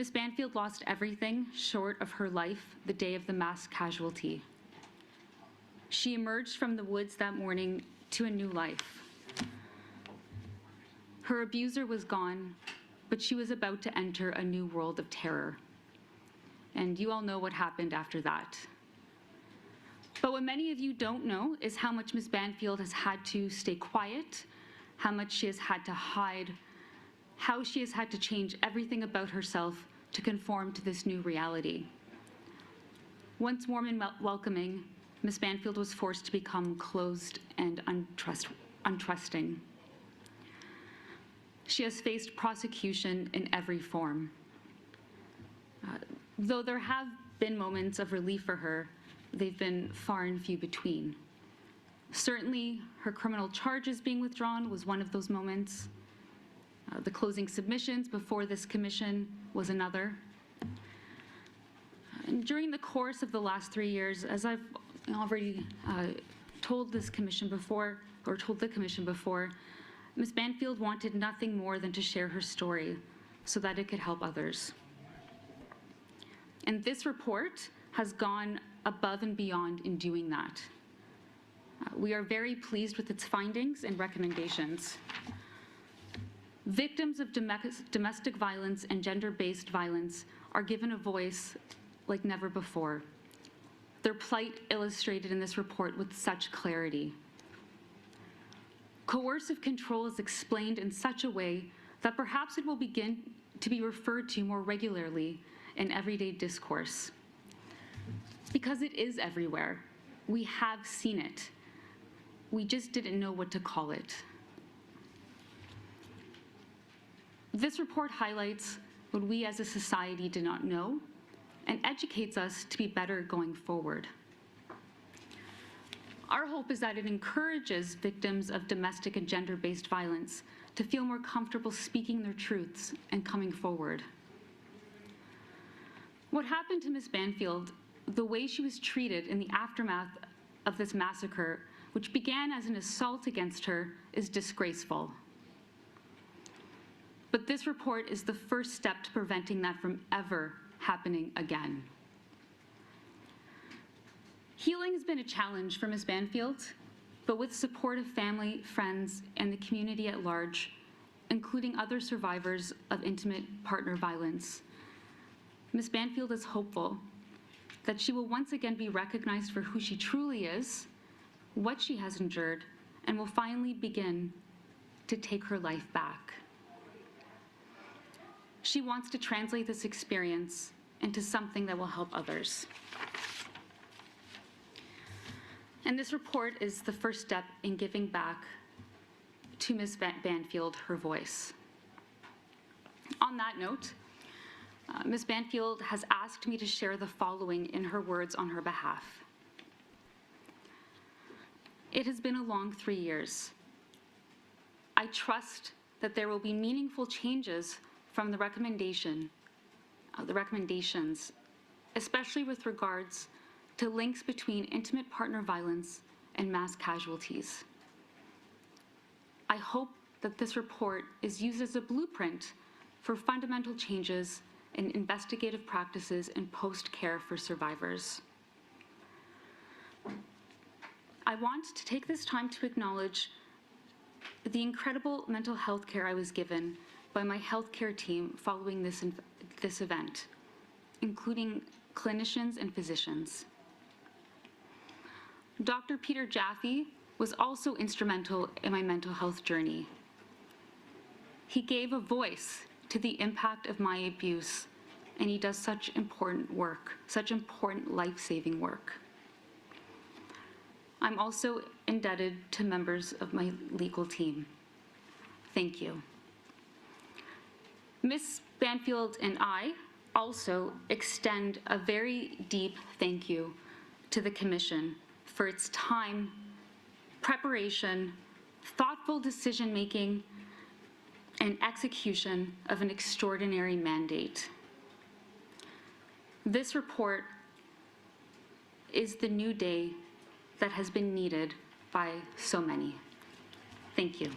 Ms. Banfield lost everything short of her life the day of the mass casualty. She emerged from the woods that morning to a new life. Her abuser was gone, but she was about to enter a new world of terror. And you all know what happened after that. But what many of you don't know is how much Ms. Banfield has had to stay quiet, how much she has had to hide, how she has had to change everything about herself to conform to this new reality. Once warm and welcoming, Ms. Banfield was forced to become closed and untrusting. She has faced prosecution in every form. Though there have been moments of relief for her, they've been far and few between. Certainly, her criminal charges being withdrawn was one of those moments. The closing submissions before this commission was another. And during the course of the last 3 years, as I've already told the commission before, Ms. Banfield wanted nothing more than to share her story so that it could help others. And this report has gone above and beyond in doing that. We are very pleased with its findings and recommendations. Victims of domestic violence and gender-based violence are given a voice like never before. Their plight illustrated in this report with such clarity. Coercive control is explained in such a way that perhaps it will begin to be referred to more regularly in everyday discourse. Because it is everywhere. We have seen it. We just didn't know what to call it. This report highlights what we as a society did not know and educates us to be better going forward. Our hope is that it encourages victims of domestic and gender-based violence to feel more comfortable speaking their truths and coming forward. What happened to Ms. Banfield, the way she was treated in the aftermath of this massacre, which began as an assault against her, is disgraceful. But this report is the first step to preventing that from ever happening again. Healing has been a challenge for Ms. Banfield, but with support of family, friends, and the community at large, including other survivors of intimate partner violence, Ms. Banfield is hopeful that she will once again be recognized for who she truly is, what she has endured, and will finally begin to take her life back. She wants to translate this experience into something that will help others. And this report is the first step in giving back to Ms. Banfield her voice. On that note, Ms. Banfield has asked me to share the following in her words on her behalf. It has been a long 3 years. I trust that there will be meaningful changes from the recommendations, especially with regards to links between intimate partner violence and mass casualties. I hope that this report is used as a blueprint for fundamental changes in investigative practices and post-care for survivors. I want to take this time to acknowledge the incredible mental health care I was given by my healthcare team following this event, including clinicians and physicians. Dr. Peter Jaffe was also instrumental in my mental health journey. He gave a voice to the impact of my abuse, and he does such important work, such important life-saving work. I'm also indebted to members of my legal team. Thank you. Ms. Banfield and I also extend a very deep thank you to the Commission for its time, preparation, thoughtful decision-making, and execution of an extraordinary mandate. This report is the new day that has been needed by so many. Thank you.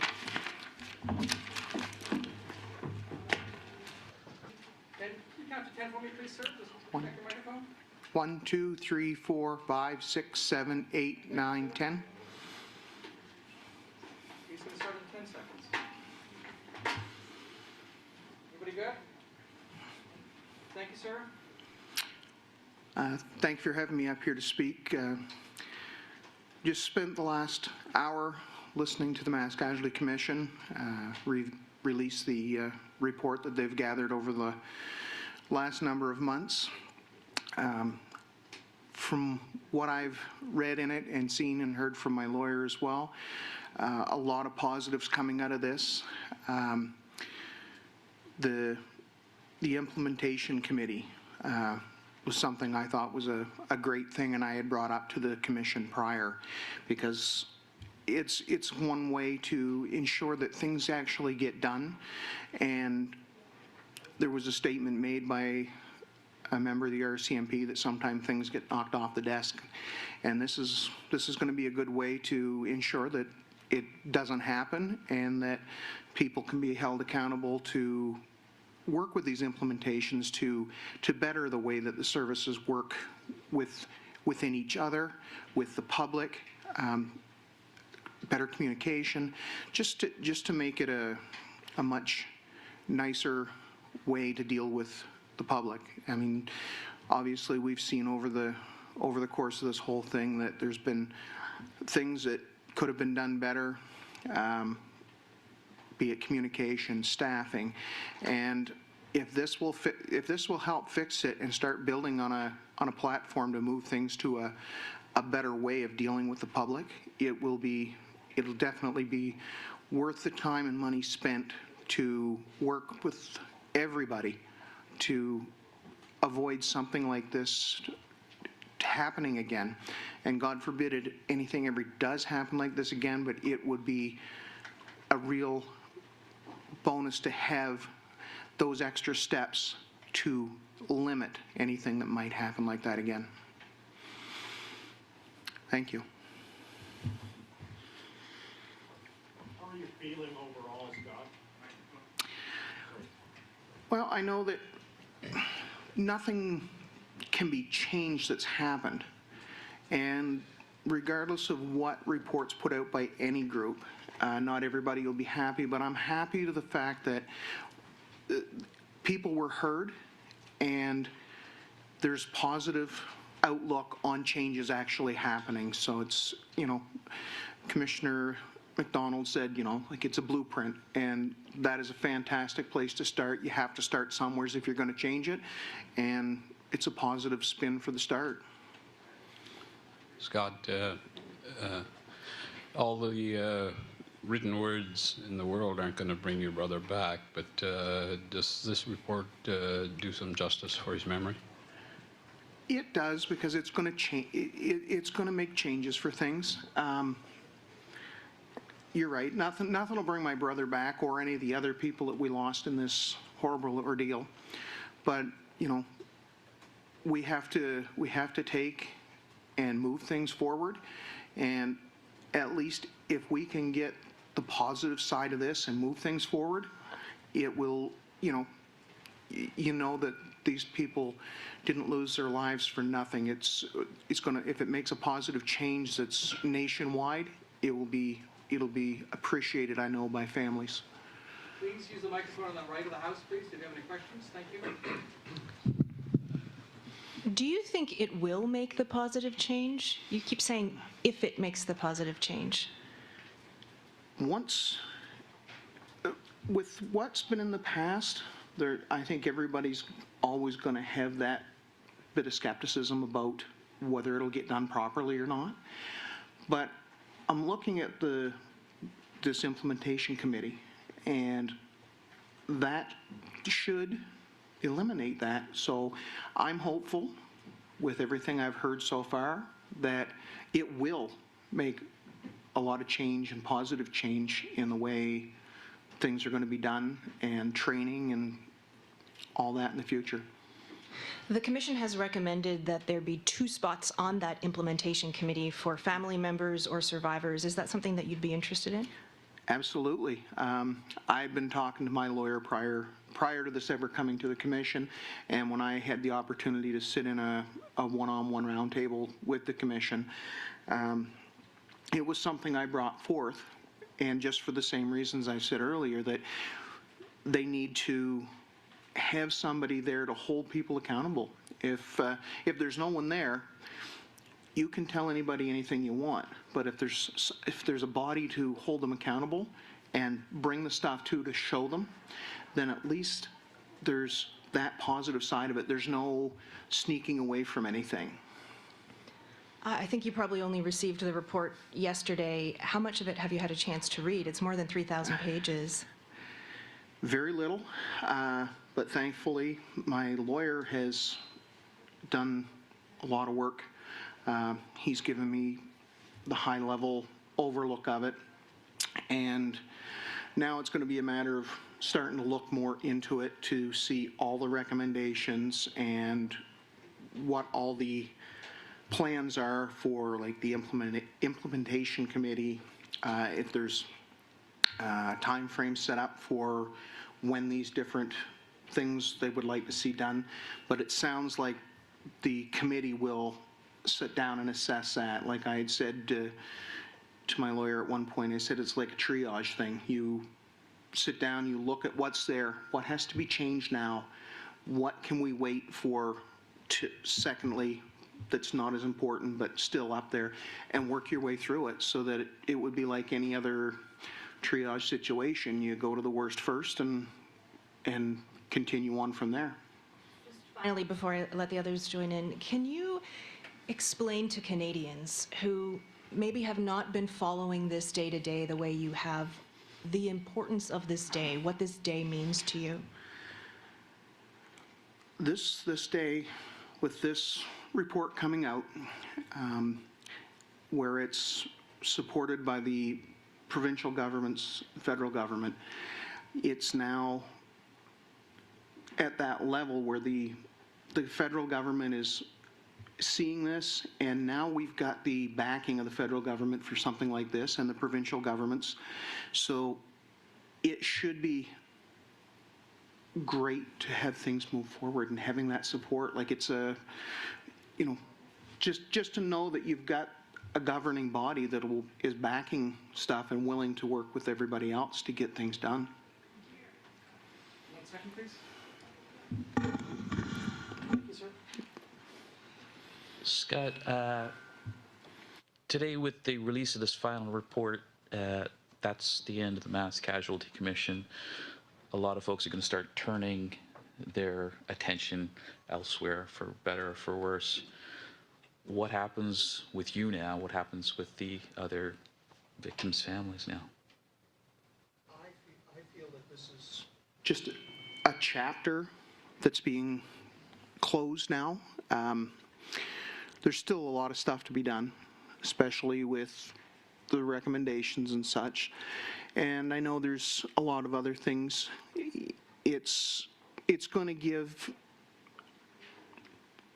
count to 10 for me, please, sir? Just One. check your microphone. 1, 2, 3, 4, 5, 6, 7, 8, 9, 10. He's going to start in 10 seconds. Everybody good? Thank you, sir. Thank you for having me up here to speak. Just spent the last hour listening to the Mass Casualty Commission release the report that they've gathered over the last number of months. From what I've read in it and seen and heard from my lawyer as well, a lot of positives coming out of this. The implementation committee was something I thought was a great thing, and I had brought up to the commission prior, because it's one way to ensure that things actually get done. And there was a statement made by a member of the RCMP that sometimes things get knocked off the desk, and this is going to be a good way to ensure that it doesn't happen and that people can be held accountable to work with these implementations to better the way that the services work within each other, with the public, better communication, just to make it a much nicer way to deal with the public. I mean, obviously we've seen over the course of this whole thing that there's been things that could have been done better, be it communication, staffing, and if this will help fix it and start building on a platform to move things to a better way of dealing with the public, it'll definitely be worth the time and money spent to work with everybody to avoid something like this happening again. And God forbid anything ever does happen like this again, but it would be a real bonus to have those extra steps to limit anything that might happen like that again. Thank you. How are you feeling overall, Scott? Well, I know that nothing can be changed that's happened, and regardless of what reports put out by any group, not everybody will be happy, but I'm happy to the fact that people were heard and there's positive outlook on changes actually happening. So it's, Commissioner McDonald said, like it's a blueprint, and that is a fantastic place to start. You have to start somewhere if you're going to change it, and it's a positive spin for the start. Scott, all the written words in the world aren't going to bring your brother back, but does this report do some justice for his memory? It does, because it's going to change. It's going to make changes for things. You're right. Nothing will bring my brother back or any of the other people that we lost in this horrible ordeal. But we have to take and move things forward. And at least if we can get the positive side of this and move things forward, it will, that these people didn't lose their lives for nothing. It's going to, if it makes a positive change that's nationwide, it'll be appreciated, I know, by families. Please use the microphone on the right of the House, please, if you have any questions. Thank you. Do you think it will make the positive change? You keep saying if it makes the positive change. With what's been in the past, I think everybody's always going to have that bit of skepticism about whether it'll get done properly or not. But I'm looking at this implementation committee, and that should eliminate that. So I'm hopeful, with everything I've heard so far, that it will make a lot of change and positive change in the way things are going to be done, and training and all that in the future. The Commission has recommended that there be 2 spots on that implementation committee for family members or survivors. Is that something that you'd be interested in? Absolutely. I've been talking to my lawyer prior to this ever coming to the commission, and when I had the opportunity to sit in a one-on-one roundtable with the commission, it was something I brought forth, and just for the same reasons I said earlier, that they need to have somebody there to hold people accountable. If there's no one there, you can tell anybody anything you want, but if there's a body to hold them accountable and bring the stuff to show them, then at least there's that positive side of it. There's no sneaking away from anything. I think you probably only received the report yesterday. How much of it have you had a chance to read? It's more than 3,000 pages. Very little, but thankfully my lawyer has done a lot of work. He's given me the high-level overlook of it, and now it's going to be a matter of starting to look more into it to see all the recommendations and what all the plans are for, like, the implementation committee, if there's time frames set up for when these different things they would like to see done. But it sounds like the committee will sit down and assess that. Like I had said to my lawyer at one point, I said it's like a triage thing. You sit down, you look at what's there, what has to be changed now, what can we wait for secondly that's not as important but still up there, and work your way through it so that it would be like any other triage situation. You go to the worst first and continue on from there. Finally, before I let the others join in, can you explain to Canadians who maybe have not been following this day to day the way you have, the importance of this day, what this day means to you? This day, with this report coming out, where it's supported by the provincial governments, federal government, it's now at that level where the federal government is seeing this, and now we've got the backing of the federal government for something like this and the provincial governments. So it should be great to have things move forward and having that support. Like, it's a, you know, just to know that you've got a governing body that is backing stuff and willing to work with everybody else to get things done. 1 second, please. Thank you, sir. Scott, today with the release of this final report, that's the end of the Mass Casualty Commission. A lot of folks are going to start turning their attention elsewhere, for better or for worse. What happens with you now? What happens with the other victims' families now? I feel that this is just a chapter that's being closed now. There's still a lot of stuff to be done, especially with the recommendations and such. And I know there's a lot of other things. It's going to give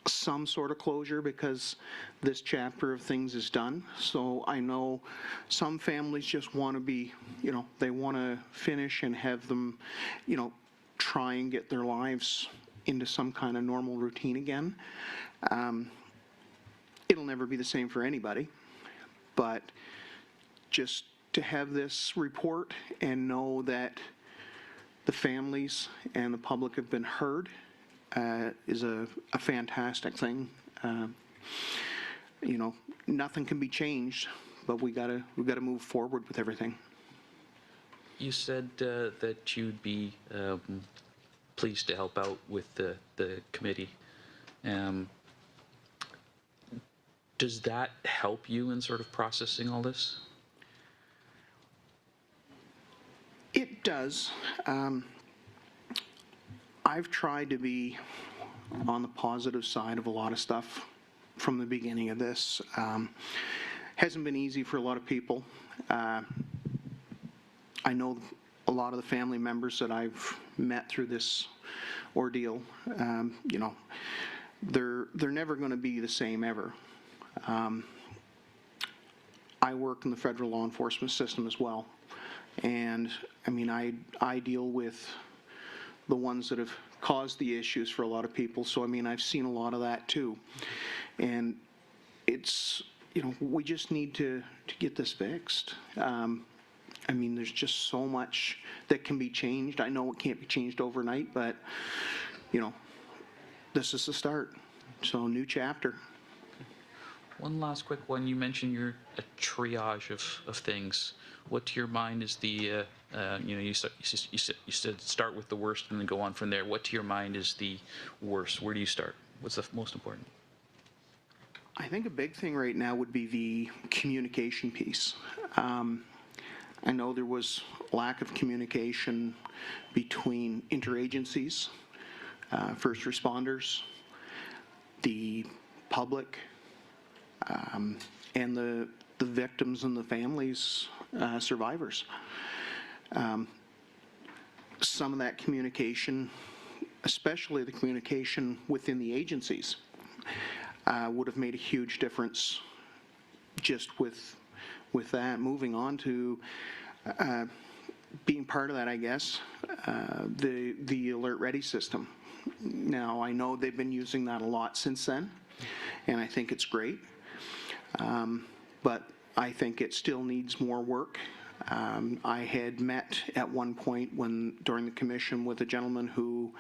some sort of closure because this chapter of things is done. So I know some families just want to be, you know, they want to finish and have them, you know, try and get their lives into some kind of normal routine again. It'll never be the same for anybody, but just to have this report and know that the families and the public have been heard is a fantastic thing. You know, nothing can be changed, but we gotta move forward with everything. You said that you'd be pleased to help out with the committee. Does that help you in sort of processing all this? It does. I've tried to be on the positive side of a lot of stuff from the beginning of this. Hasn't been easy for a lot of people. I know a lot of the family members that I've met through this ordeal. You know, they're never going to be the same ever. I work in the federal law enforcement system as well, And, I mean, I deal with the ones that have caused the issues for a lot of people, so, I mean, I've seen a lot of that too. And it's, you know, we just need to get this fixed. I mean, there's just so much that can be changed. I know it can't be changed overnight, but, you know, this is the start. So, new chapter. One last quick one. You mentioned you're a triage of things. What to your mind is the, you know, you said start with the worst and then go on from there. What to your mind is the worst? Where do you start? What's the most important? I think a big thing right now would be the communication piece. I know there was lack of communication between interagencies, first responders, the public, and the victims and the families, survivors. Some of that communication, especially the communication within the agencies, would have made a huge difference just with that. Moving on to being part of that, I guess, the Alert Ready system. Now, I know they've been using that a lot since then, and I think it's great, but I think it still needs more work. I had met at one point during the commission with a gentleman who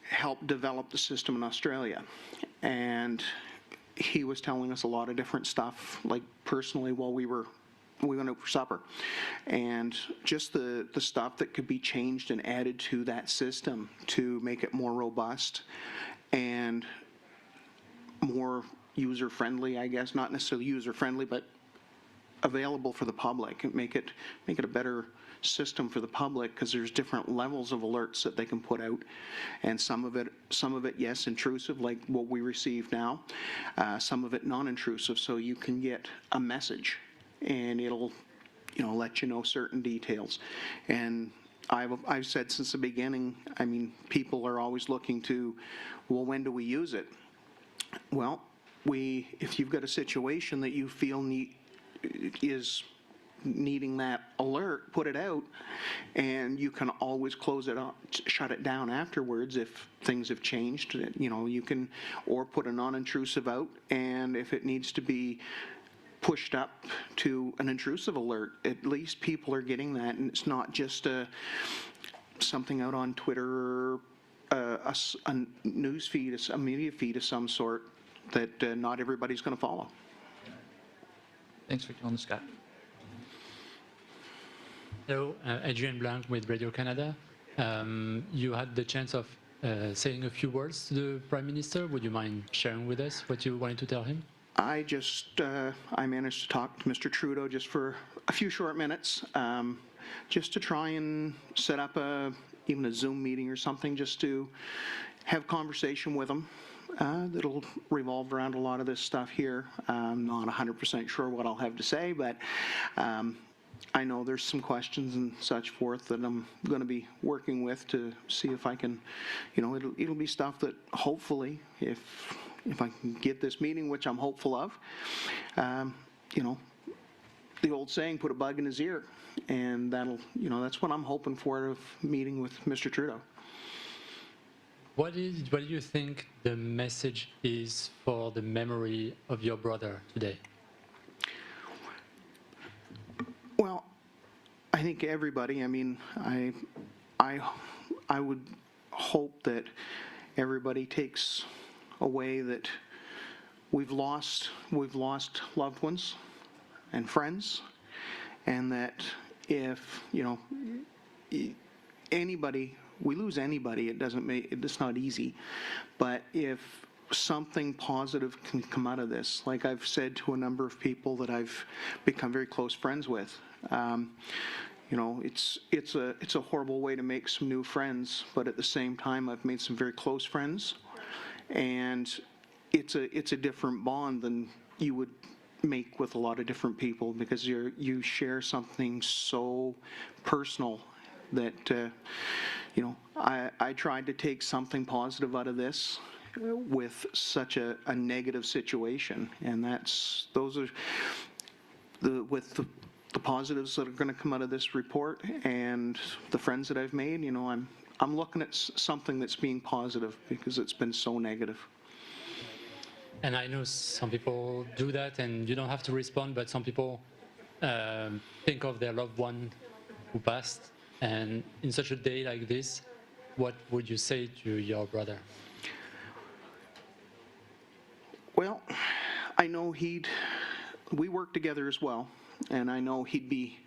helped develop the system in Australia, and he was telling us a lot of different stuff, like personally while we went out for supper, and just the stuff that could be changed and added to that system to make it more robust and more user-friendly, I guess, not necessarily user-friendly, but available for the public, and make it a better system for the public, because there's different levels of alerts that they can put out, and some of it, yes, intrusive, like what we receive now, some of it non-intrusive, so you can get a message and it'll, you know, let you know certain details. And I've said since the beginning, I mean, people are always looking to, well, when do we use it? Well, if you've got a situation that you feel is needing that alert, put it out, and you can always close it up, shut it down afterwards if things have changed. You know, you can, or put a non-intrusive out, and if it needs to be pushed up to an intrusive alert, at least people are getting that, and it's not just something out on Twitter or a news feed, a media feed of some sort that not everybody's going to follow. Thanks for telling us, Scott. Hello, Adrian Blanc with Radio Canada. You had the chance of saying a few words to the Prime Minister. Would you mind sharing with us what you wanted to tell him? I managed to talk to Mr. Trudeau just for a few short minutes, just to try and set up even a Zoom meeting or something, just to have conversation with him. That'll revolve around a lot of this stuff here. I'm not 100% sure what I'll have to say, but I know there's some questions and such forth that I'm going to be working with to see if I can, you know, it'll be stuff that hopefully, if I can get this meeting, which I'm hopeful of, you know, the old saying, put a bug in his ear, and that'll, you know, that's what I'm hoping for of meeting with Mr. Trudeau. What do you think the message is for the memory of your brother today? Well, I think everybody, I mean, I would hope that everybody takes away that we've lost loved ones and friends, and that if, you know, anybody, we lose anybody, it's not easy, but if something positive can come out of this, like I've said to a number of people that I've become very close friends with, you know, it's a horrible way to make some new friends, but at the same time I've made some very close friends, and it's a different bond than you would make with a lot of different people, because you share something so personal that you know, I tried to take something positive out of this with such a negative situation, and those are with the positives that are going to come out of this report and the friends that I've made, you know, I'm looking at something that's being positive because it's been so negative. And I know some people do that and you don't have to respond, but some people think of their loved one who passed. And in such a day like this, what would you say to your brother? Well, I know we work together as well, and I know he'd be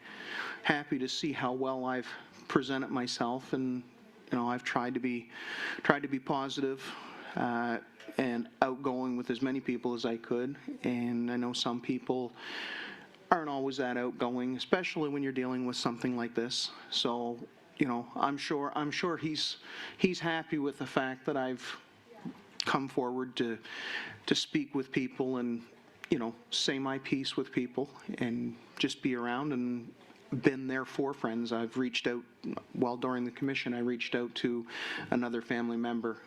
happy to see how well I've presented myself, and you know, I've tried to be positive and outgoing with as many people as I could, and I know some people aren't always that outgoing, especially when you're dealing with something like this. So, you know, I'm sure he's happy with the fact that I've come forward to speak with people and, you know, say my piece with people and just be around and been there for friends. I've reached out, while during the commission, I reached out to another family member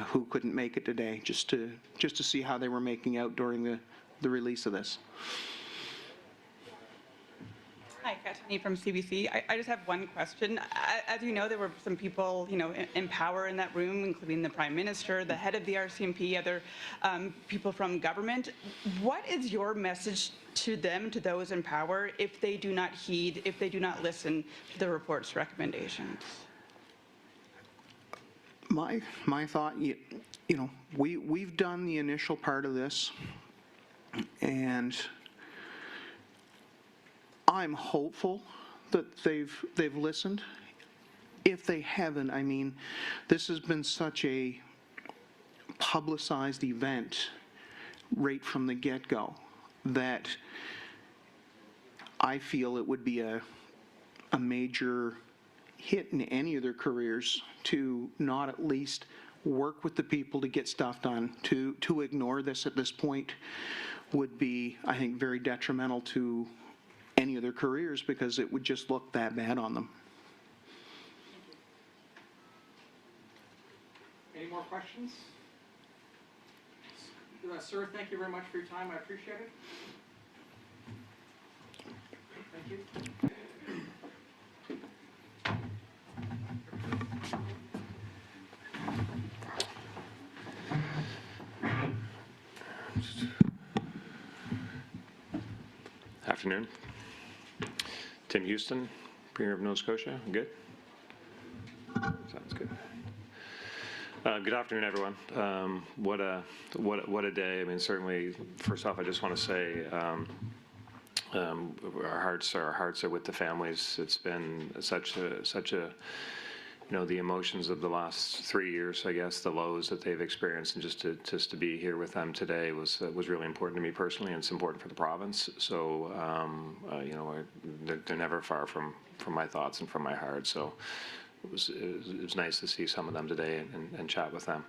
who couldn't make it today, just to see how they were making out during the release of this. Hi, Kathleen from CBC. I just have one question. As you know, there were some people, you know, in power in that room, including the Prime Minister, the head of the RCMP, other people from government. What is your message to them, to those in power, if they do not heed, if they do not listen to the report's recommendations? My thought, you know, we've done the initial part of this, and I'm hopeful that they've listened. If they haven't, I mean, this has been such a publicized event right from the get-go that I feel it would be a major hit in any of their careers to not at least work with the people to get stuff done. To ignore this at this point would be, I think, very detrimental to any of their careers because it would just look that bad on them. Any more questions? Sir, thank you very much for your time. I appreciate it. Thank you. Afternoon. Tim Houston, Premier of Nova Scotia. Good? Sounds good. Good afternoon, everyone. What a day. I mean, certainly, first off, I just want to say our hearts are with the families. It's been such a you know, the emotions of the last 3 years, I guess, the lows that they've experienced, and just to be here with them today was really important to me personally, and it's important for the province. So, you know, they're never far from my thoughts and from my heart. So it was nice to see some of them today and chat with them.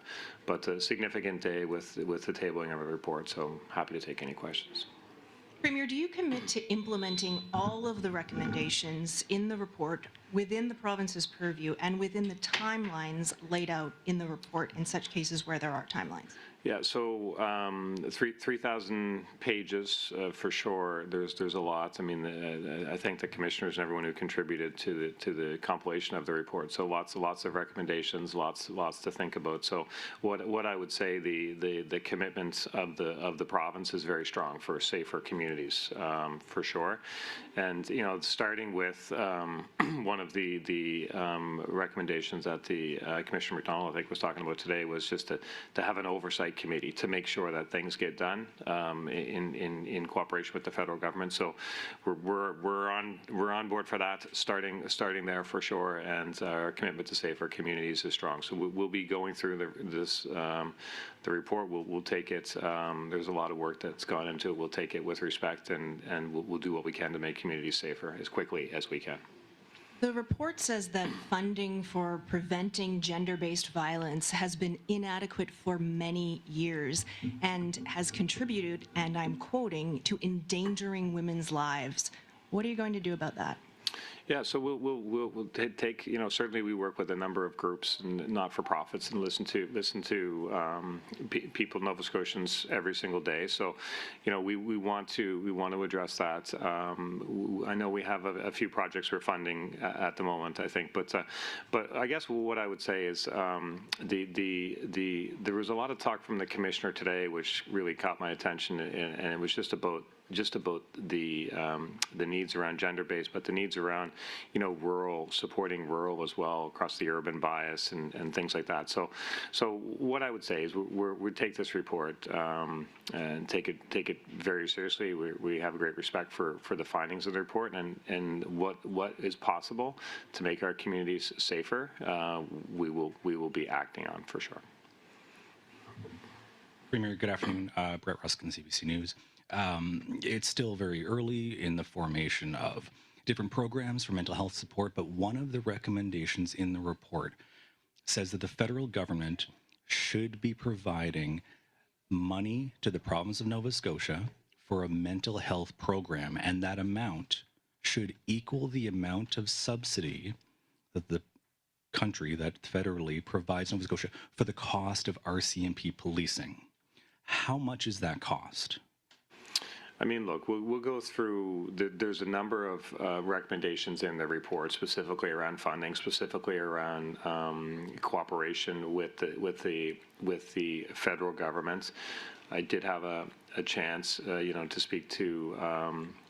But a significant day with the tabling of a report. So I'm happy to take any questions. Premier, do you commit to implementing all of the recommendations in the report within the province's purview and within the timelines laid out in the report in such cases where there are timelines? Yeah, so 3,000 pages for sure. There's a lot. I mean, I thank the commissioners and everyone who contributed to the compilation of the report. So lots of recommendations, lots to think about. So what I would say, the commitment of the province is very strong for safer communities, for sure. And you know, starting with one of the recommendations that the Commissioner McDonald, I think, was talking about today was just to have an oversight committee to make sure that things get done in cooperation with the federal government. So we're on board for that, starting there for sure, and our commitment to safer communities is strong. So we'll be going through the report. We'll take it. There's a lot of work that's gone into it. We'll take it with respect, and we'll do what we can to make communities safer as quickly as we can. The report says that funding for preventing gender-based violence has been inadequate for many years and has contributed, and I'm quoting, to endangering women's lives. What are you going to do about that? Yeah, so we'll take, certainly we work with a number of groups and not-for-profits and listen to people, Nova Scotians, every single day. So, we want to address that. I know we have a few projects we're funding at the moment, I think, but I guess what I would say is there was a lot of talk from the commissioner today, which really caught my attention, and it was just about the needs around gender-based, but the needs around, rural, supporting rural as well across the urban bias and things like that. So what I would say is we take this report and take it very seriously. We have a great respect for the findings of the report and what is possible to make our communities safer. We will be acting on for sure. Premier, good afternoon. Brett Ruskin, CBC News. It's still very early in the formation of different programs for mental health support, but one of the recommendations in the report says that the federal government should be providing money to the province of Nova Scotia for a mental health program, and that amount should equal the amount of subsidy that the country, that federally provides Nova Scotia for the cost of RCMP policing. How much is that cost? I mean, look, we'll go through. There's a number of recommendations in the report, specifically around funding, specifically around cooperation with the federal government. I did have a chance, to speak to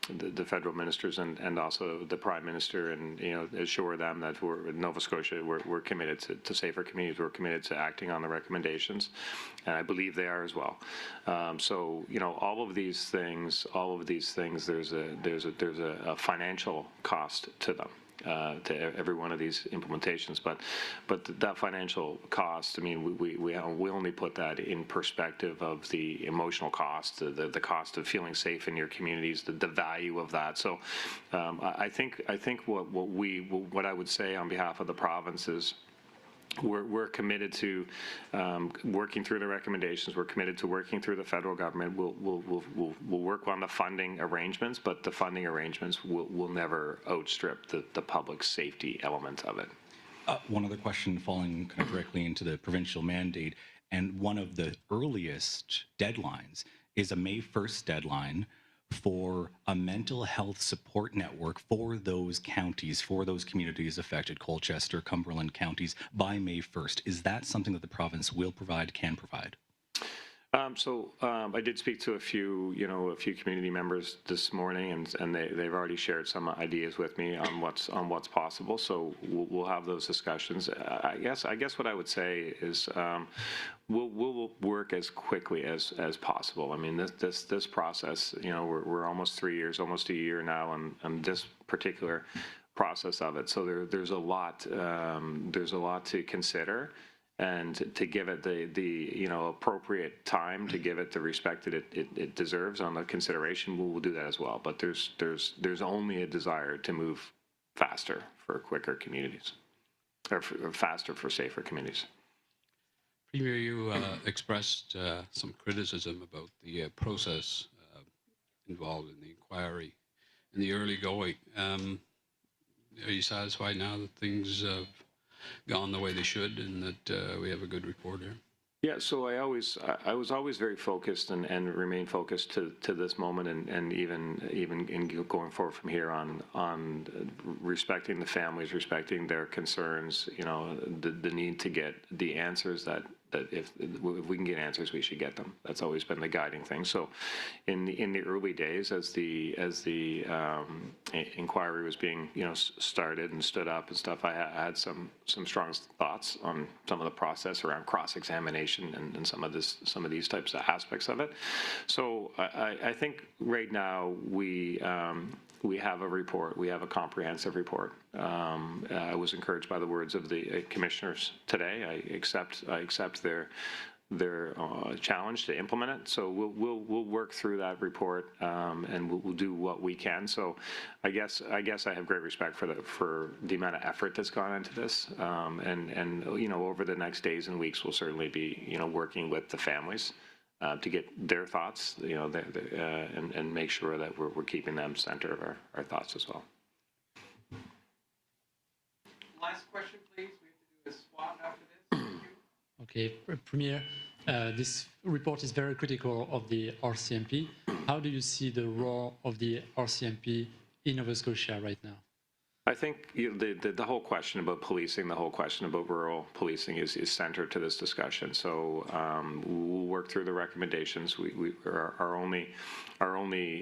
the federal ministers and also the Prime Minister, and assure them that we're in Nova Scotia. We're committed to safer communities. We're committed to acting on the recommendations, and I believe they are as well. So all of these things. There's a financial cost to them. To every one of these implementations, but that financial cost, I mean, we only put that in perspective of the emotional cost, the cost of feeling safe in your communities, the value of that. So I think what I would say on behalf of the province is, we're committed to working through the recommendations. We're committed to working through the federal government. We'll work on the funding arrangements, but the funding arrangements will never outstrip the public safety element of it. One other question falling kind of directly into the provincial mandate, and one of the earliest deadlines is a May 1st deadline for a mental health support network for those counties, for those communities affected, Colchester, Cumberland counties, by May 1st. Is that something that the province will provide, can provide? I did speak to a few community members this morning, and they've already shared some ideas with me on what's possible. So we'll have those discussions. I guess what I would say is we'll work as quickly as possible. I mean, this process, we're almost 3 years, almost a year now on this particular process of it. So there's a lot to consider. And to give it the appropriate time, to give it the respect that it deserves on the consideration, we'll do that as well. But there's only a desire to move faster for quicker communities, or faster for safer communities. Premier, you expressed some criticism about the process involved in the inquiry in the early going. Are you satisfied now that things have gone the way they should, and that we have a good report here? Yeah, so I was always very focused and remain focused to this moment, and even in going forward from here on respecting the families, respecting their concerns, the need to get the answers that if we can get answers, we should get them. That's always been the guiding thing. So in the early days, as the inquiry was being started and stood up and stuff, I had some strong thoughts on some of the process around cross-examination and some of these types of aspects of it. So I think right now we have a report. We have a comprehensive report. I was encouraged by the words of the commissioners today. I accept their challenge to implement it. So we'll work through that report, and we'll do what we can. So I guess I have great respect for the amount of effort that's gone into this, and over the next days and weeks, we'll certainly be working with the families to get their thoughts, and make sure that we're keeping them center of our thoughts as well. last question, please. We have to do a SWOT after this. Thank you. Okay, Premier, this report is very critical of the RCMP. How do you see the role of the RCMP in Nova Scotia right now? I think the whole question about policing, the whole question about rural policing is centered to this discussion. So we'll work through the recommendations. Our only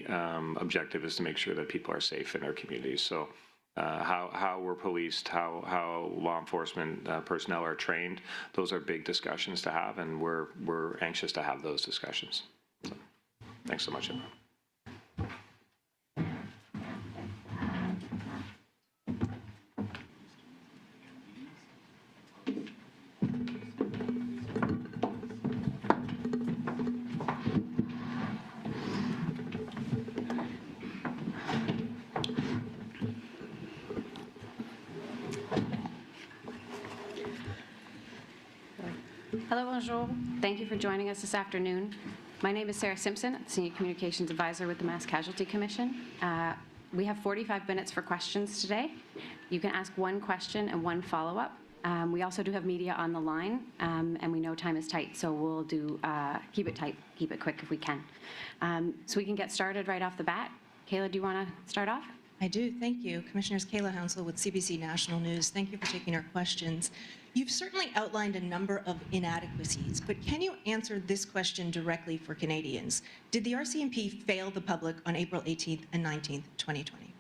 objective is to make sure that people are safe in our communities. So how we're policed, how law enforcement personnel are trained, those are big discussions to have, and we're anxious to have those discussions. So, thanks so much, everyone. Hello, bonjour. Thank you for joining us this afternoon. My name is Sarah Simpson, Senior Communications Advisor with the Mass Casualty Commission. We have 45 minutes for questions today. You can ask one question and one follow-up. We also do have media on the line, and we know time is tight, so we'll do keep it tight, keep it quick if we can. So we can get started right off the bat. Kayla, do you want to start off? I do, thank you. Commissioners, Kayla Hounslow with CBC National News. Thank you for taking our questions. You've certainly outlined a number of inadequacies, but can you answer this question directly for Canadians? Did the RCMP fail the public on April 18th and 19th, 2020?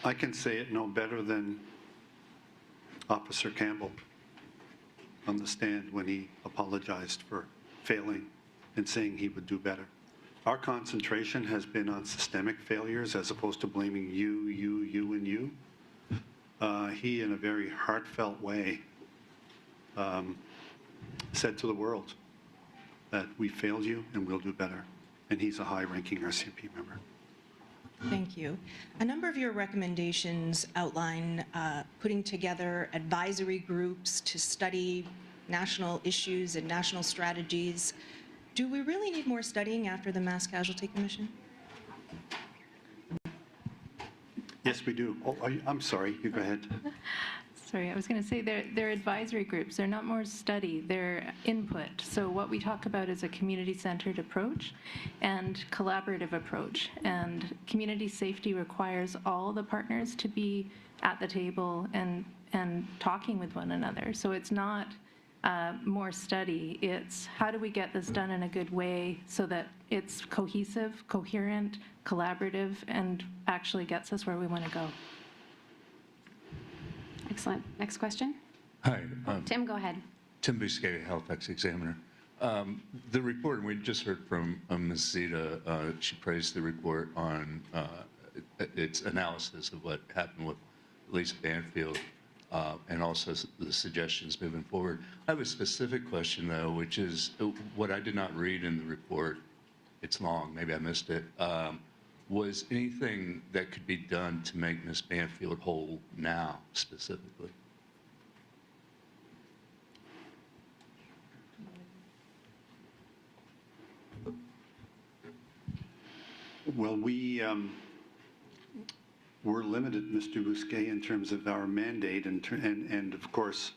I can say it no better than Officer Campbell on the stand when he apologized for failing and saying he would do better. Our concentration has been on systemic failures as opposed to blaming you, and you. He, in a very heartfelt way, said to the world that we failed you and we'll do better. And he's a high-ranking RCMP member. Thank you. A number of your recommendations outline putting together advisory groups to study national issues and national strategies. Do we really need more studying after the Mass Casualty Commission? Yes, we do. Oh, I'm sorry. You go ahead. Sorry, I was going to say they're advisory groups. They're not more study. They're input. So what we talk about is a community-centered approach and collaborative approach. And community safety requires all the partners to be at the table and talking with one another. So it's not more study. It's how do we get this done in a good way so that it's cohesive, coherent, collaborative, and actually gets us where we want to go. Excellent. Next question. Hi. Tim, go ahead. Tim Busquet, Halifax Examiner. The report, and we just heard from Ms. Zita, she praised the report on its analysis of what happened with Lisa Banfield and also the suggestions moving forward. I have a specific question, though, which is what I did not read in the report. It's long, maybe I missed it. Was anything that could be done to make Ms. Banfield whole now, specifically? Well, we're limited, Mr. Busquet, in terms of our mandate, and of course,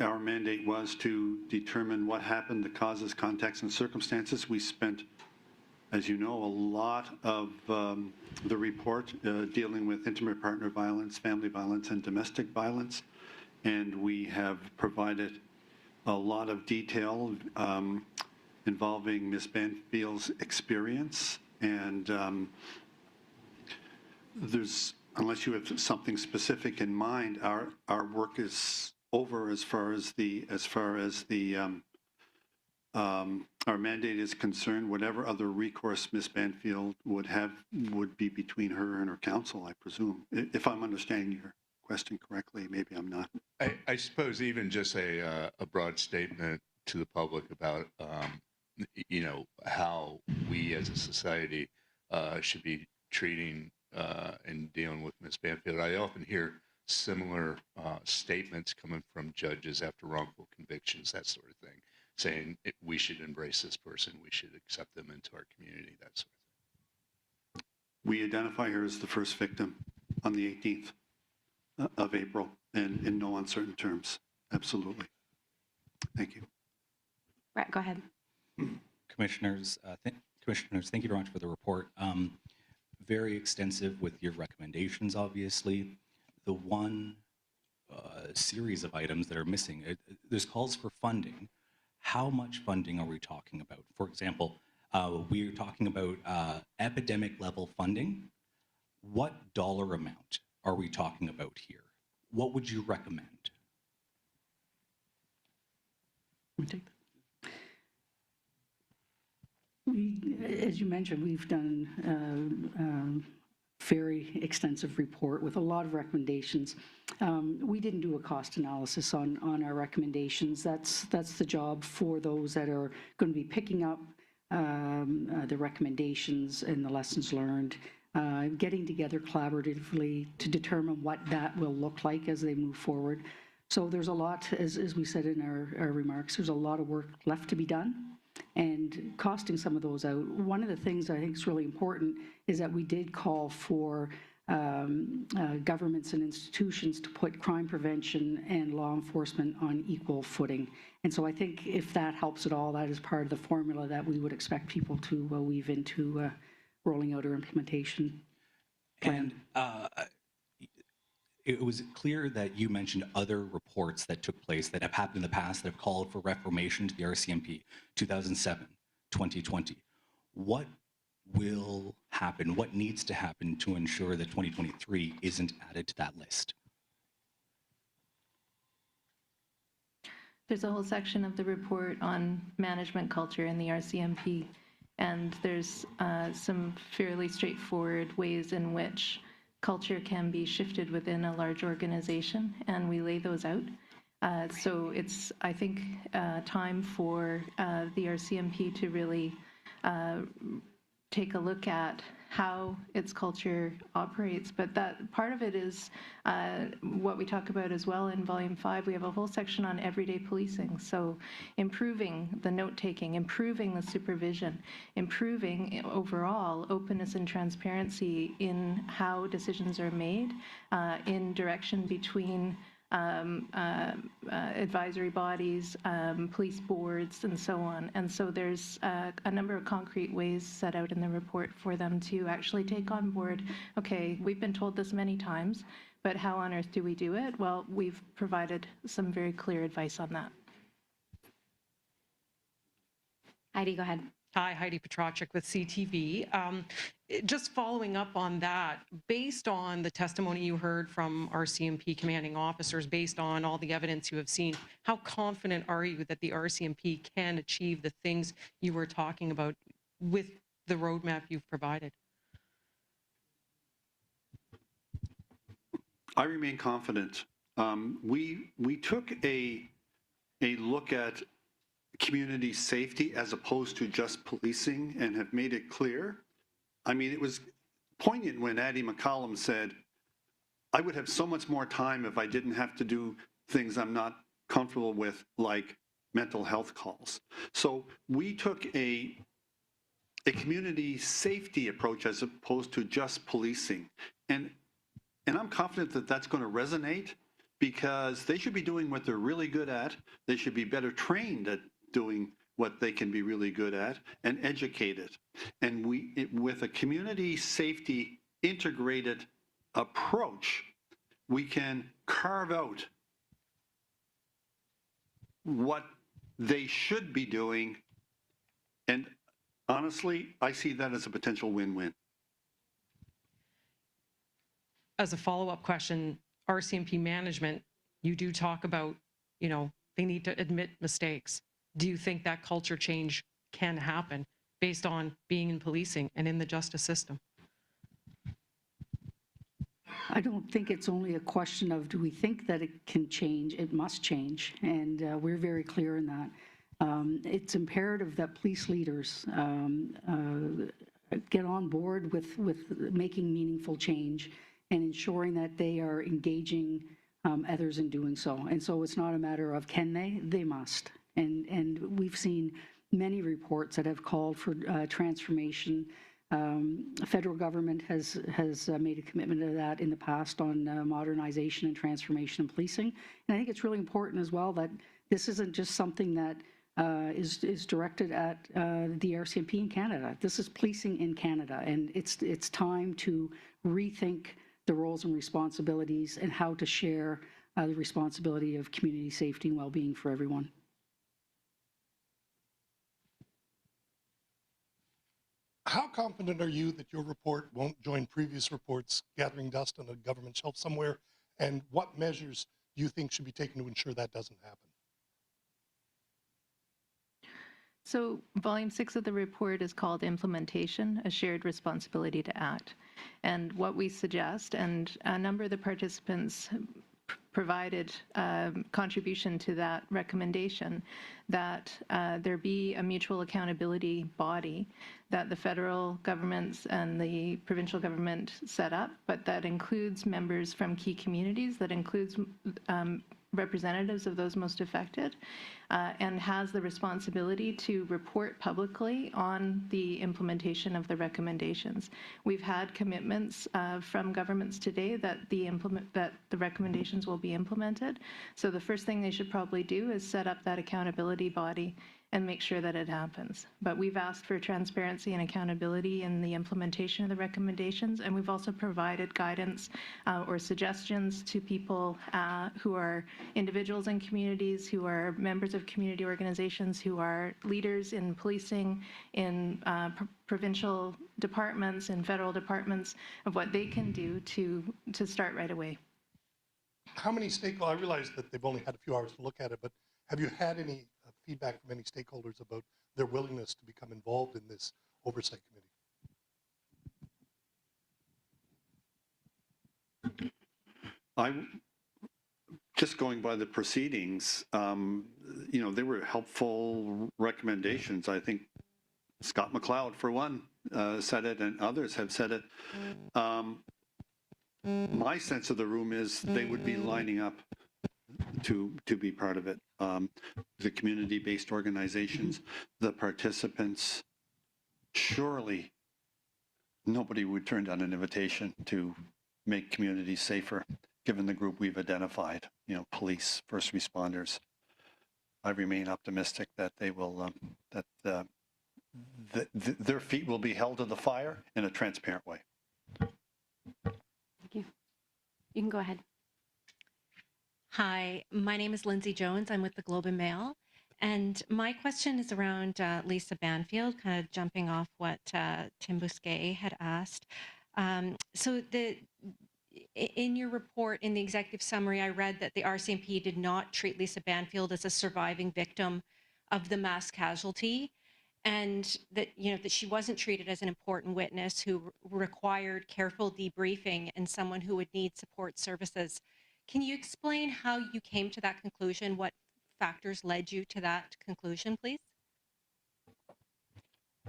our mandate was to determine what happened, the causes, context, and circumstances. We spent, as you know, a lot of the report dealing with intimate partner violence, family violence, and domestic violence, and we have provided a lot of detail involving Ms. Banfield's experience, and unless you have something specific in mind, our work is over as far as our mandate is concerned. Whatever other recourse Ms. Banfield would have would be between her and her counsel, I presume. If I'm understanding your question correctly, maybe I'm not. I suppose even just a broad statement to the public about how we as a society should be treating and dealing with Ms. Banfield. I often hear similar statements coming from judges after wrongful convictions, that sort of thing, saying we should embrace this person, we should accept them into our community, that sort of thing. We identify her as the first victim on the 18th of April, and in no uncertain terms. Absolutely. Thank you. Brett, go ahead. Commissioners, thank you very much for the report. Very extensive with your recommendations, obviously. The one series of items that are missing, there's calls for funding. How much funding are we talking about? For example, we're talking about epidemic level funding. What dollar amount are we talking about here? What would you recommend? As you mentioned, we've done very extensive report with a lot of recommendations. We didn't do a cost analysis on our recommendations. That's the job for those that are going to be picking up the recommendations and the lessons learned, getting together collaboratively to determine what that will look like as they move forward. So there's a lot, as we said in our remarks, there's a lot of work left to be done and costing some of those out. One of the things I think is really important is that we did call for governments and institutions to put crime prevention and law enforcement on equal footing. And so I think if that helps at all, that is part of the formula that we would expect people to weave into rolling out our implementation plan. And it was clear that you mentioned other reports that took place that have happened in the past that have called for reformation to the RCMP, 2007, 2020. What will happen? What needs to happen to ensure that 2023 isn't added to that list? There's a whole section of the report on management culture in the RCMP, and there's some fairly straightforward ways in which culture can be shifted within a large organization, and we lay those out. So it's, I think, time for the RCMP to really take a look at how its culture operates. But that part of it is what we talk about as well in Volume 5. We have a whole section on everyday policing. So improving the note-taking, improving the supervision, improving overall openness and transparency in how decisions are made, in direction between advisory bodies, police boards, and so on. And so there's a number of concrete ways set out in the report for them to actually take on board, okay, we've been told this many times, but how on earth do we do it? Well, we've provided some very clear advice on that. Heidi, go ahead. Hi, Heidi Petracek with CTV. Just following up on that, based on the testimony you heard from RCMP commanding officers, based on all the evidence you have seen, how confident are you that the RCMP can achieve the things you were talking about with the roadmap you've provided? I remain confident. We took a look at community safety as opposed to just policing and have made it clear. I mean, it was poignant when Addie McCollum said, I would have so much more time if I didn't have to do things I'm not comfortable with, like mental health calls. So we took a community safety approach as opposed to just policing. And I'm confident that that's going to resonate because they should be doing what they're really good at. They should be better trained at doing what they can be really good at and educated. And with a community safety integrated approach, we can carve out what they should be doing. And honestly, I see that as a potential win-win. As a follow-up question, RCMP management, you do talk about, you know, they need to admit mistakes. Do you think that culture change can happen based on being in policing and in the justice system? I don't think it's only a question of do we think that it can change, it must change, and we're very clear in that. It's imperative that police leaders get on board with making meaningful change and ensuring that they are engaging others in doing so. And so it's not a matter of can they must. And we've seen many reports that have called for transformation The federal government has made a commitment to that in the past on modernization and transformation in policing. And I think it's really important as well that this isn't just something that is directed at the RCMP in Canada. This is policing in Canada, and it's time to rethink the roles and responsibilities and how to share the responsibility of community safety and well-being for everyone. How confident are you that your report won't join previous reports gathering dust on a government shelf somewhere? And what measures do you think should be taken to ensure that doesn't happen? So volume 6 of the report is called Implementation, a Shared Responsibility to Act. And what we suggest, and a number of the participants provided contribution to that recommendation, that there be a mutual accountability body that the federal governments and the provincial government set up, but that includes members from key communities, that includes representatives of those most affected, and has the responsibility to report publicly on the implementation of the recommendations. We've had commitments from governments today that the recommendations will be implemented. So the first thing they should probably do is set up that accountability body and make sure that it happens. But we've asked for transparency and accountability in the implementation of the recommendations, and we've also provided guidance or suggestions to people who are individuals in communities, who are members of community organizations, who are leaders in policing, in provincial departments and federal departments, of what they can do to start right away. How many stakeholders, I realize that they've only had a few hours to look at it, but have you had any feedback from any stakeholders about their willingness to become involved in this oversight committee? Just going by the proceedings, you know, they were helpful recommendations. I think Scott McLeod, for one, said it, and others have said it. My sense of the room is they would be lining up to be part of it. The community-based organizations, the participants, surely nobody would turn down an invitation to make communities safer, given the group we've identified, you know, police, first responders. I remain optimistic that they will, their feet will be held to the fire in a transparent way. Thank you. You can go ahead. Hi, my name is Lindsay Jones. I'm with the Globe and Mail. And my question is around Lisa Banfield, kind of jumping off what Tim Bousquet had asked. So in your report, in the executive summary, I read that the RCMP did not treat Lisa Banfield as a surviving victim of the mass casualty, and that, you know, that she wasn't treated as an important witness who required careful debriefing and someone who would need support services. Can you explain how you came to that conclusion? What factors led you to that conclusion, please?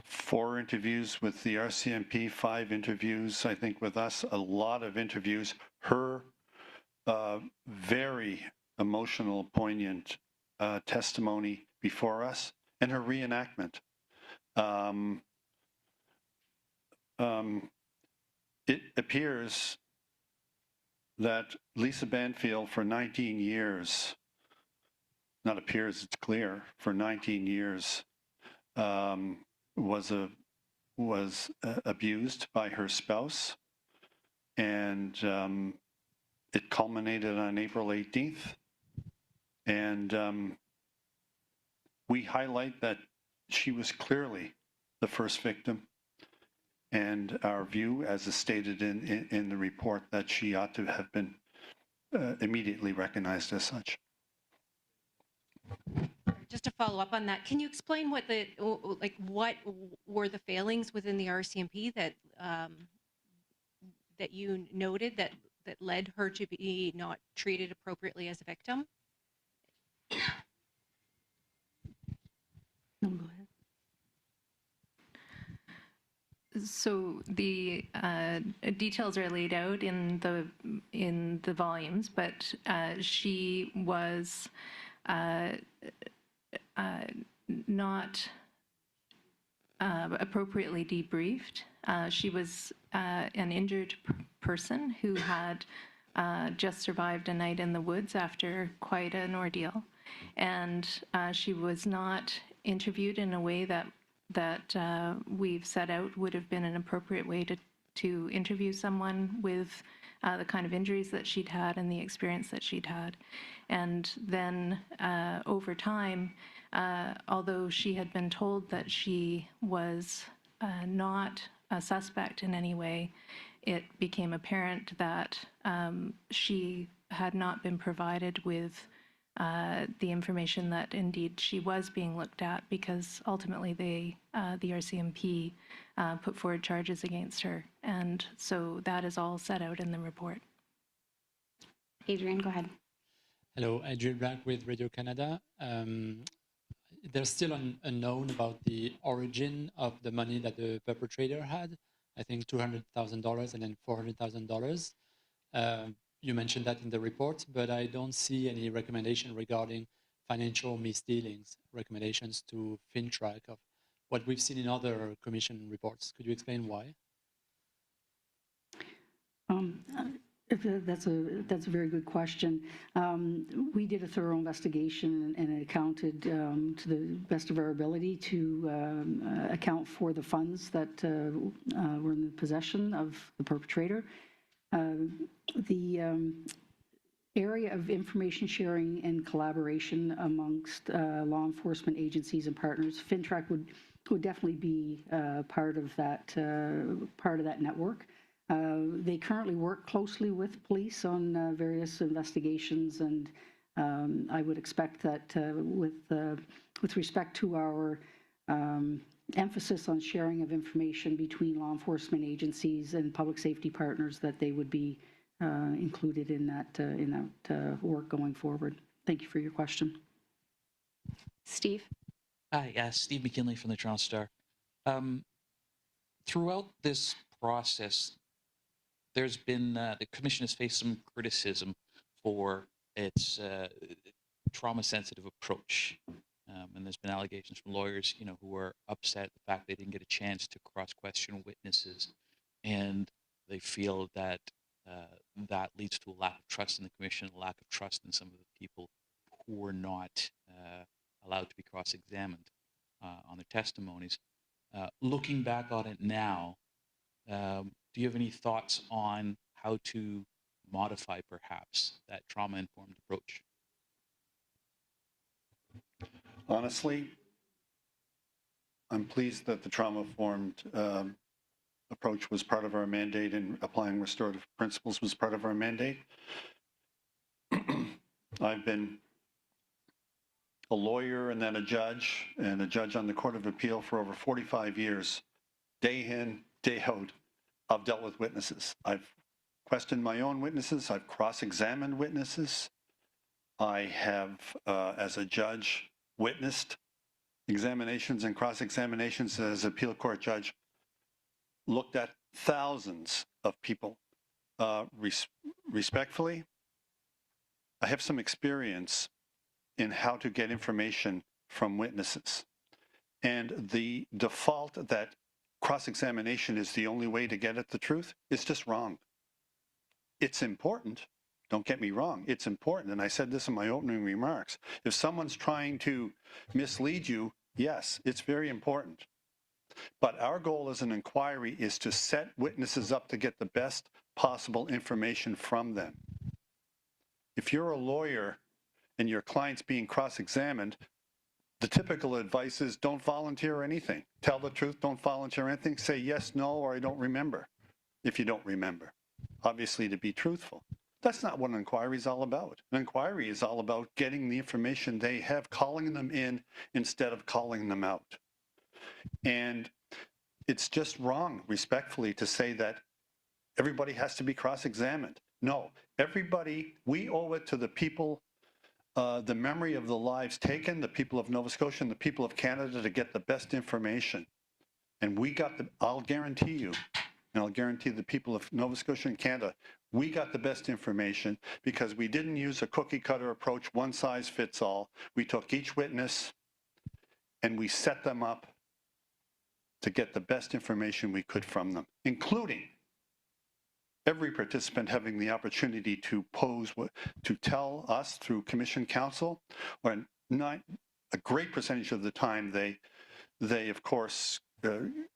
4 interviews with the RCMP, 5 interviews, I think, with us, a lot of interviews. Her very emotional, poignant testimony before us, and her reenactment. It appears that Lisa Banfield, for 19 years, not appears, it's clear, for 19 years, was abused by her spouse, and it culminated on April 18th. And we highlight that she was clearly the first victim, and our view, as is stated in the report, that she ought to have been immediately recognized as such. Just to follow up on that, can you explain what what were the failings within the RCMP that that you noted that led her to be not treated appropriately as a victim? No, go ahead. So the details are laid out in the volumes, but she was not appropriately debriefed. She was an injured person who had just survived a night in the woods after quite an ordeal. And she was not interviewed in a way that we've set out would have been an appropriate way to interview someone with the kind of injuries that she'd had and the experience that she'd had. And then over time, although she had been told that she was not a suspect in any way, it became apparent that she had not been provided with the information that indeed she was being looked at, because ultimately the RCMP put forward charges against her. And so that is all set out in the report. Adrian, go ahead. Hello, Adrian Black with Radio-Canada. There's still unknown about the origin of the money that the perpetrator had. I think $200,000 and then $400,000. You mentioned that in the report, but I don't see any recommendation regarding financial misdealings, recommendations to FinTrack of what we've seen in other commission reports. Could you explain why? That's a very good question. We did a thorough investigation and it accounted to the best of our ability to account for the funds that were in the possession of the perpetrator. The area of information sharing and collaboration amongst law enforcement agencies and partners, FinTrack would definitely be part of that network. They currently work closely with police on various investigations, and I would expect that with respect to our emphasis on sharing of information between law enforcement agencies and public safety partners, that they would be included in that work going forward. Thank you for your question. Steve? Hi, Steve McKinley from the Toronto Star. Throughout this process, there's been, the Commission has faced some criticism for its trauma-sensitive approach. And there's been allegations from lawyers, who are upset at the fact they didn't get a chance to cross-question witnesses. And they feel that that leads to a lack of trust in the Commission, a lack of trust in some of the people who were not allowed to be cross-examined on their testimonies. Looking back on it now, do you have any thoughts on how to modify, perhaps, that trauma-informed approach? Honestly, I'm pleased that the trauma-informed approach was part of our mandate, and applying restorative principles was part of our mandate. I've been a lawyer and then a judge on the Court of Appeal for over 45 years. Day in, day out, I've dealt with witnesses. I've questioned my own witnesses. I've cross-examined witnesses. I have, as a judge, witnessed examinations and cross-examinations as appeal court judge, looked at thousands of people. Respectfully, I have some experience in how to get information from witnesses. And the default that cross-examination is the only way to get at the truth is just wrong. It's important. Don't get me wrong, it's important, and I said this in my opening remarks. If someone's trying to mislead you, yes, it's very important. But our goal as an inquiry is to set witnesses up to get the best possible information from them. If you're a lawyer and your client's being cross-examined, the typical advice is don't volunteer anything. Tell the truth, don't volunteer anything. Say yes, no, or I don't remember, if you don't remember. Obviously, to be truthful. That's not what an inquiry is all about. An inquiry is all about getting the information they have, calling them in instead of calling them out. And it's just wrong, respectfully, to say that everybody has to be cross-examined. No, everybody, we owe it to the people, the memory of the lives taken, the people of Nova Scotia and the people of Canada, to get the best information. And we got the, I'll guarantee you, and I'll guarantee the people of Nova Scotia and Canada, we got the best information because we didn't use a cookie cutter approach, one size fits all. We took each witness and we set them up to get the best information we could from them, including every participant having the opportunity to to tell us through commission counsel, or not a great percentage of the time they of course,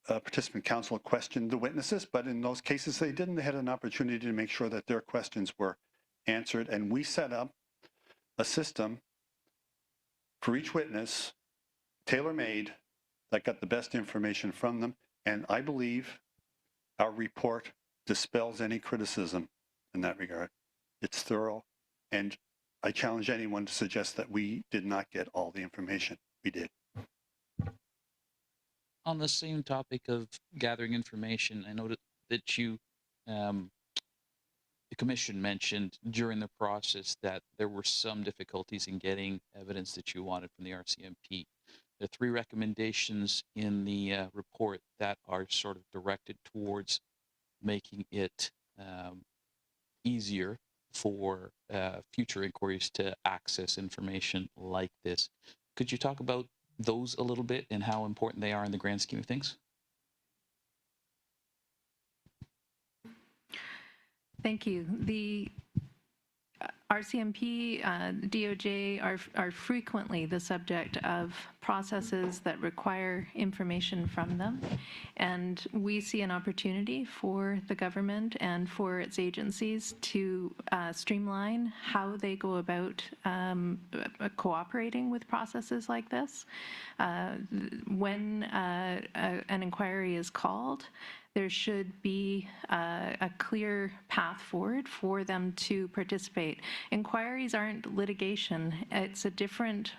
participant counsel questioned the witnesses, but in those cases they didn't. They had an opportunity to make sure that their questions were answered, and we set up a system for each witness, tailor-made, that got the best information from them, and I believe our report dispels any criticism in that regard. It's thorough, and I challenge anyone to suggest that we did not get all the information. We did. On the same topic of gathering information, I noted that you, the commission mentioned during the process that there were some difficulties in getting evidence that you wanted from the RCMP. There are 3 recommendations in the report that are sort of directed towards making it easier for future inquiries to access information like this. Could you talk about those a little bit and how important they are in the grand scheme of things? Thank you. The RCMP, DOJ are frequently the subject of processes that require information from them, and we see an opportunity for the government and for its agencies to streamline how they go about cooperating with processes like this. When an inquiry is called, there should be a clear path forward for them to participate. Inquiries aren't litigation. It's a different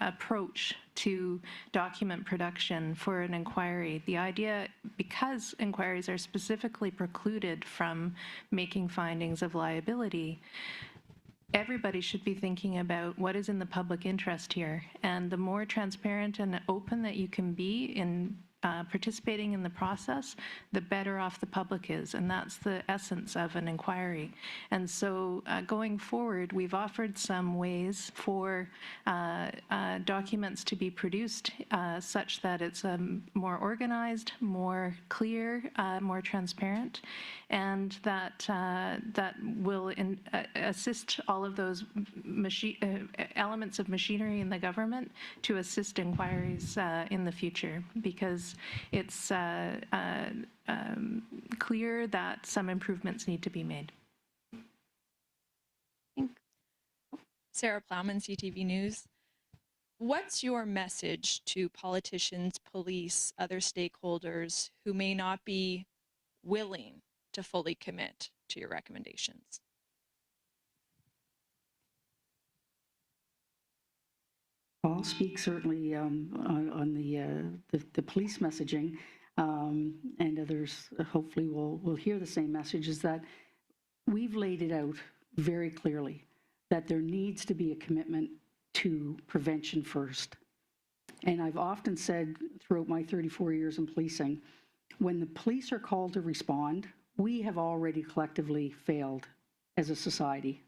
approach to document production for an inquiry. The idea, because inquiries are specifically precluded from making findings of liability, everybody should be thinking about what is in the public interest here. And the more transparent and open that you can be in participating in the process, the better off the public is. And that's the essence of an inquiry. And so going forward, we've offered some ways for documents to be produced such that it's more organized, more clear, more transparent, and that that will assist all of those elements of machinery in the government to assist inquiries in the future, because it's clear that some improvements need to be made. Sarah Plowman, CTV News. What's your message to politicians, police, other stakeholders who may not be willing to fully commit to your recommendations? I'll speak certainly on the police messaging, and others hopefully will hear the same message, is that we've laid it out very clearly that there needs to be a commitment to prevention first. And I've often said throughout my 34 years in policing, when the police are called to respond, we have already collectively failed as a society.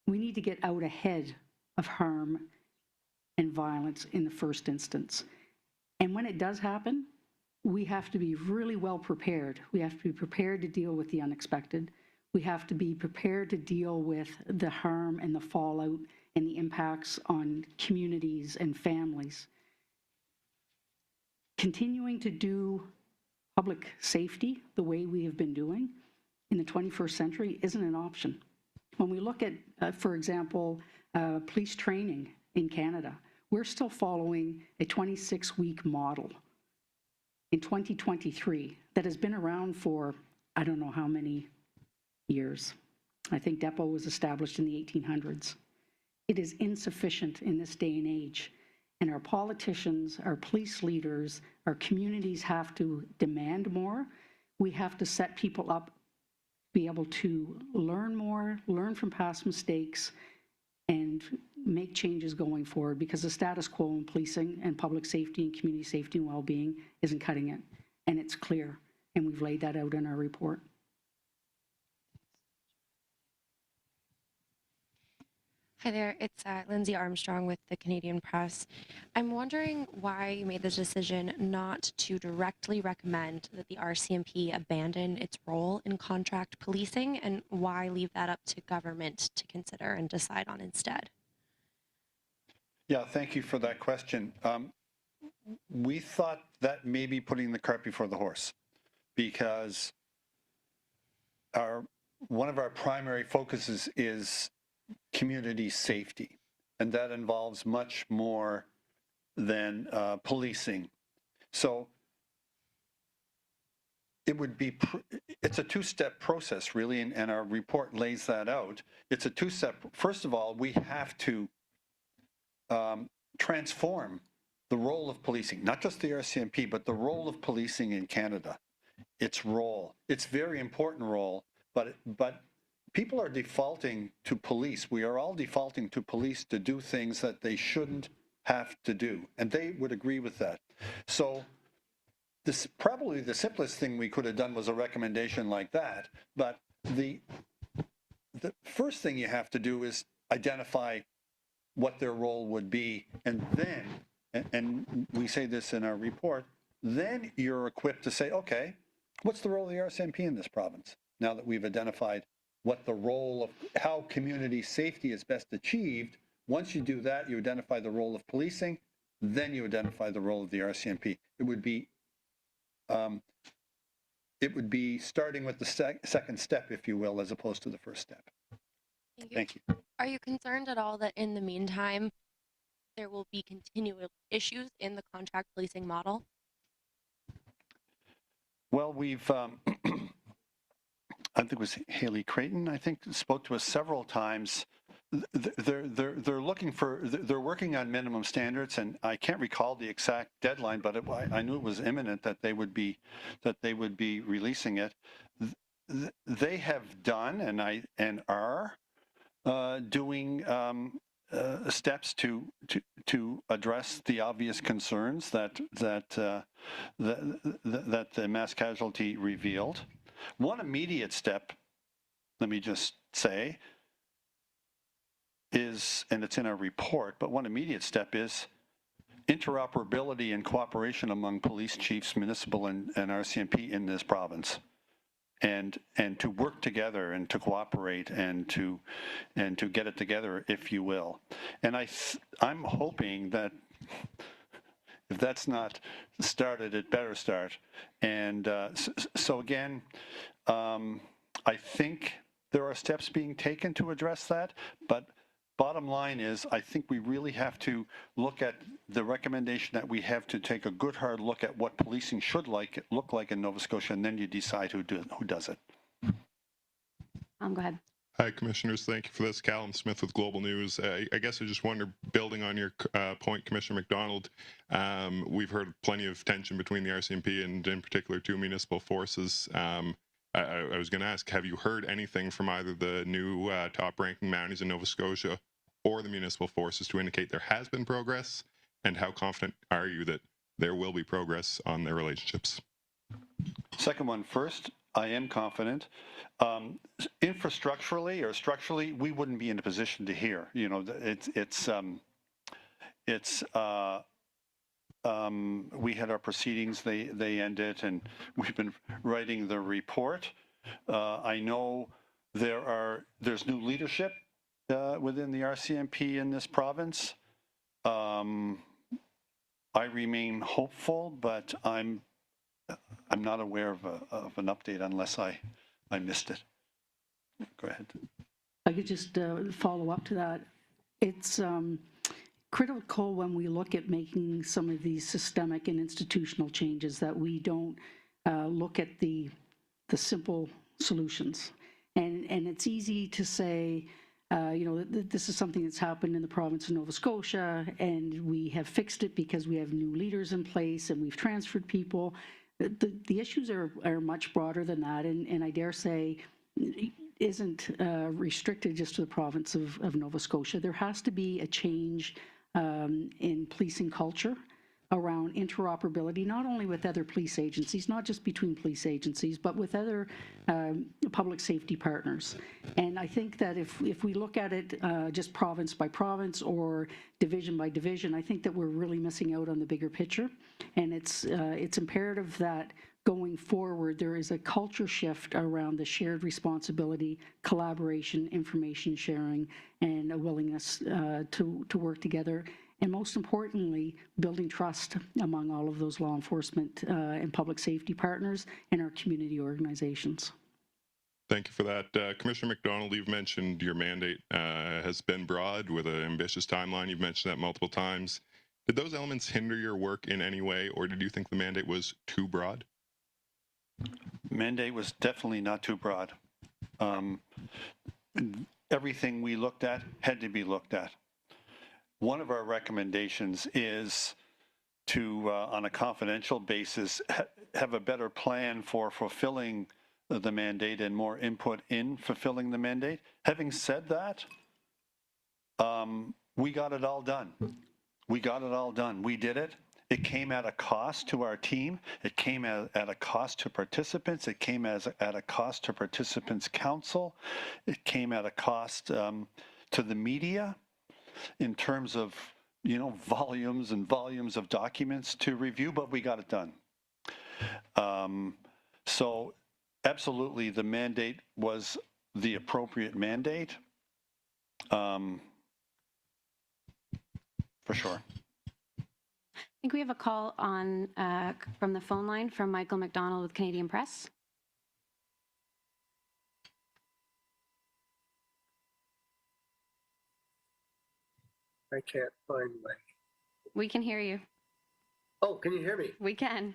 We need to get out ahead of harm and violence in the first instance. And when it does happen, we have to be really well prepared. We have to be prepared to deal with the unexpected. We have to be prepared to deal with the harm and the fallout and the impacts on communities and families. Continuing to do public safety the way we have been doing in the 21st century isn't an option. When we look at, for example, police training in Canada, we're still following a 26-week model in 2023 that has been around for I don't know how many years. I think Depot was established in the 1800s. It is insufficient in this day and age. And our politicians, our police leaders, our communities have to demand more. We have to set people up, be able to learn more, learn from past mistakes, and make changes going forward, because the status quo in policing and public safety and community safety and well-being isn't cutting it. And it's clear. And we've laid that out in our report. Hi there, it's Lindsay Armstrong with the Canadian Press. I'm wondering why you made the decision not to directly recommend that the RCMP abandon its role in contract policing, and why leave that up to government to consider and decide on instead. Yeah, thank you for that question. We thought that may be putting the cart before the horse, because one of our primary focuses is community safety, and that involves much more than policing. So it's a two-step process, really, and our report lays that out. It's a two-step. First of all, we have to transform the role of policing, not just the RCMP, but the role of policing in Canada. Its role, its very important role, but people are defaulting to police. We are all defaulting to police to do things that they shouldn't have to do, and they would agree with that. So this probably the simplest thing we could have done was a recommendation like that, but the first thing you have to do is identify what their role would be, and then, and we say this in our report, then you're equipped to say, okay, what's the role of the RCMP in this province? Now that we've identified what the role of, how community safety is best achieved, once you do that, you identify the role of policing, then you identify the role of the RCMP. It would be starting with the second step, if you will, as opposed to the first step. Thank you. Are you concerned at all that in the meantime, there will be continual issues in the contract policing model? Well, we've, I think it was Haley Creighton, I think, spoke to us several times. They're looking for, they're working on minimum standards, and I can't recall the exact deadline, but I knew it was imminent that they would be releasing it. They have done and are doing steps to address the obvious concerns that the mass casualty revealed. One immediate step, let me just say, is, and it's in our report, but one immediate step is interoperability and cooperation among police chiefs, municipal and RCMP in this province, and to work together and to cooperate and to get it together, if you will. And I'm hoping that if that's not started, it better start. And so again, I think there are steps being taken to address that, but bottom line is, I think we really have to look at the recommendation that we have to take a good hard look at what policing should look like in Nova Scotia, and then you decide who does it. Go ahead. Hi, Commissioners. Thank you for this. Callum Smith with Global News. I guess I just wonder, building on your point, Commissioner McDonald, we've heard plenty of tension between the RCMP and in particular two municipal forces. I was going to ask, have you heard anything from either the new top-ranking Mounties in Nova Scotia or the municipal forces to indicate there has been progress? And how confident are you that there will be progress on their relationships? Second one first, I am confident. Infrastructurally or structurally, we wouldn't be in a position to hear. You know, we had our proceedings, they ended, and we've been writing the report. I know there's new leadership within the RCMP in this province. I remain hopeful, but I'm not aware of an update unless I missed it. Go ahead. I could just follow up to that. It's critical when we look at making some of these systemic and institutional changes that we don't look at the simple solutions. And it's easy to say, you know, this is something that's happened in the province of Nova Scotia, and we have fixed it because we have new leaders in place and we've transferred people. The issues are much broader than that, and I dare say isn't restricted just to the province of Nova Scotia. There has to be a change in policing culture. around interoperability, not only with other police agencies, not just between police agencies, but with other public safety partners. And I think that if we look at it just province by province or division by division, I think that we're really missing out on the bigger picture. And it's imperative that going forward, there is a culture shift around the shared responsibility, collaboration, information sharing, and a willingness to work together. And most importantly, building trust among all of those law enforcement and public safety partners and our community organizations. Thank you for that. Commissioner McDonald, you've mentioned your mandate has been broad with an ambitious timeline. You've mentioned that multiple times. Did those elements hinder your work in any way, or did you think the mandate was too broad? Mandate was definitely not too broad. Everything we looked at had to be looked at. One of our recommendations is to, on a confidential basis, have a better plan for fulfilling the mandate and more input in fulfilling the mandate. Having said that, we got it all done. We got it all done. We did it. It came at a cost to our team. It came at a cost to participants. It came at a cost to participants' council. It came at a cost to the media in terms of, volumes and volumes of documents to review, but we got it done. So absolutely, the mandate was the appropriate mandate, for sure. I think we have a call on from the phone line from Michael McDonald with Canadian Press. I can't find my... We can hear you. Oh, can you hear me? We can.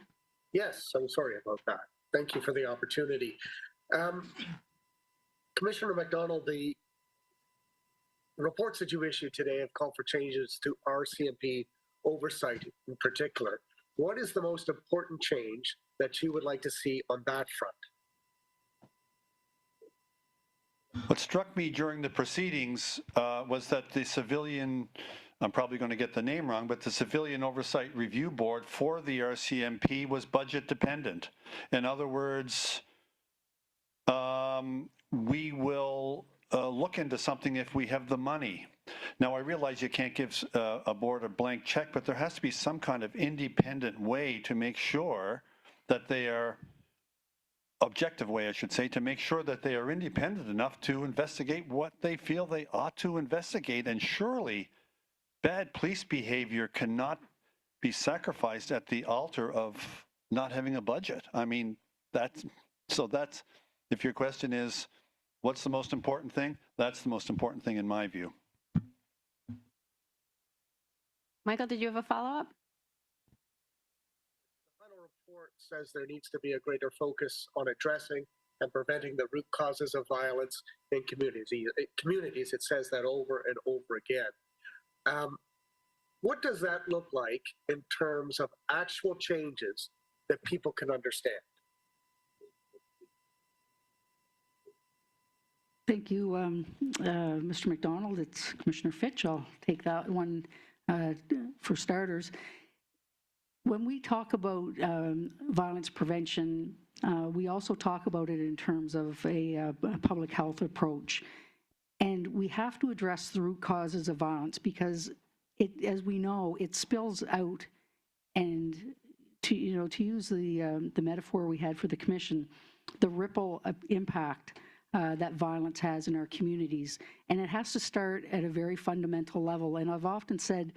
Yes, I'm sorry about that. Thank you for the opportunity. Commissioner McDonald, the reports that you issued today have called for changes to RCMP oversight in particular. What is the most important change that you would like to see on that front? What struck me during the proceedings was that the civilian, I'm probably going to get the name wrong, but the Civilian Oversight Review Board for the RCMP was budget dependent. In other words, we will look into something if we have the money. Now, I realize you can't give a board a blank check, but there has to be some kind of independent way to make sure that they are, objective way, I should say, to make sure that they are independent enough to investigate what they feel they ought to investigate. And surely bad police behavior cannot be sacrificed at the altar of not having a budget. I mean, that's, if your question is, what's the most important thing? That's the most important thing in my view. Michael, did you have a follow-up? The final report says there needs to be a greater focus on addressing and preventing the root causes of violence in communities. It says that over and over again. What does that look like in terms of actual changes that people can understand? Thank you, Mr. McDonald. It's Commissioner Fitch. I'll take that one for starters. When we talk about violence prevention, we also talk about it in terms of a public health approach. And we have to address the root causes of violence because, as we know, it spills out. And to use the metaphor we had for the commission, the ripple impact that violence has in our communities. And it has to start at a very fundamental level. And I've often said,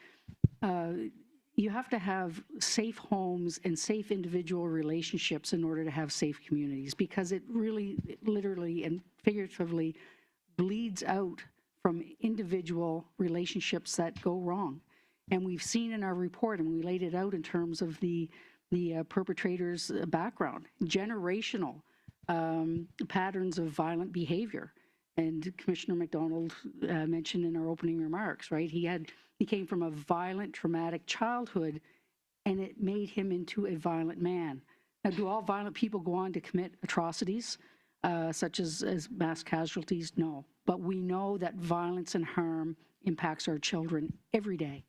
you have to have safe homes and safe individual relationships in order to have safe communities, because it really, literally and figuratively bleeds out from individual relationships that go wrong. And we've seen in our report, and we laid it out in terms of the perpetrator's background, generational patterns of violent behavior. And Commissioner McDonald mentioned in our opening remarks, right? He came from a violent, traumatic childhood, and it made him into a violent man. Now, do all violent people go on to commit atrocities, such as mass casualties? No. But we know that violence and harm impacts our children every day,